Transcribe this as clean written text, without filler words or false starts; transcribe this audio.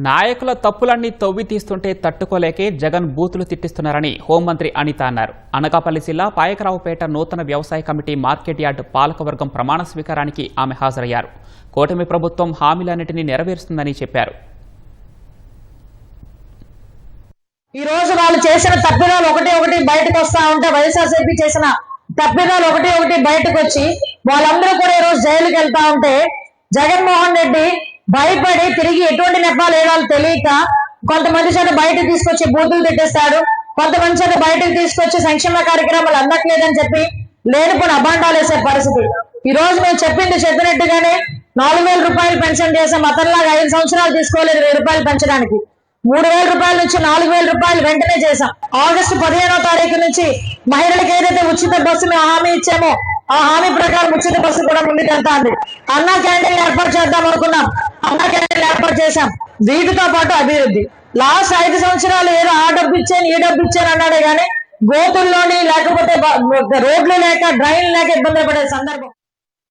నాయకుల తప్పులన్నీ తవ్వి తీస్తుంటే తట్టుకోలేకే జగన్ బూతులు తిట్టిస్తున్నారని హోంమంత్రి అనిత అన్నారు. అనకాపల్లి జిల్లా పాయకరావుపేట నూతన వ్యవసాయ కమిటీ మార్కెట్ యార్డ్ పాలకవర్గం ప్రమాణ స్వీకారానికి ఆమె హాజరయ్యారు. కూటమి ప్రభుత్వం హామీలన్నింటినీ నెరవేరుస్తుందని చెప్పారు. ఈ రోజు వాళ్ళు చేసిన తప్పిదాలు ఒకటి బయటకు వస్తా ఉంటే వైఎస్ఆర్సీపీ చేసిన తప్పిదాలు ఒకటి బయటకు వచ్చి వాళ్ళందరూ కూడా ఈ రోజు జైలుకి వెళ్తా ఉంటే జగన్మోహన్ రెడ్డి భయపడి తిరిగి ఎటువంటి నెపాలు వేయాలో తెలియక కొంతమంది చేత బయటకు తీసుకొచ్చి బూతులు తిట్టేస్తాడు, కొంతమంది చేత బయటకు తీసుకొచ్చి సంక్షేమ కార్యక్రమాలు అందట్లేదని చెప్పి లేనిపోయిన అభాండాలు వేసే పరిస్థితి. ఈ రోజు మేము చెప్పినట్టుగానే 4,000 రూపాయలు పెన్షన్ చేసాం. అతనిలాగా 5 సంవత్సరాలు తీసుకోలేదు 1,000 రూపాయలు పెంచడానికి. 3,000 రూపాయల నుంచి 4,000 రూపాయలు వెంటనే చేశాం. ఆగస్టు 15వ తారీఖు నుంచి మహిళలకు ఏదైతే ఉచిత బస్సు మేము హామీ ఇచ్చామో ఆ హామీ ప్రకారం ఉచిత బస్సు కూడా ముందుకెళ్తాంది. అన్నా క్యాంటీన్లు ఏర్పాటు చేద్దాం అనుకున్నాం, అన్నా క్యాంటీన్లు ఏర్పాటు చేశాం. వీటితో పాటు అభివృద్ధి లాస్ట్ 5 సంవత్సరాలు ఏదో ఆ డబ్బు ఇచ్చాను ఈ డబ్బు ఇచ్చాను అన్నాడే గానీ గోతుల్లోని లేకపోతే రోడ్లు లేక డ్రైన్లు లేక ఇబ్బంది పడే సందర్భం.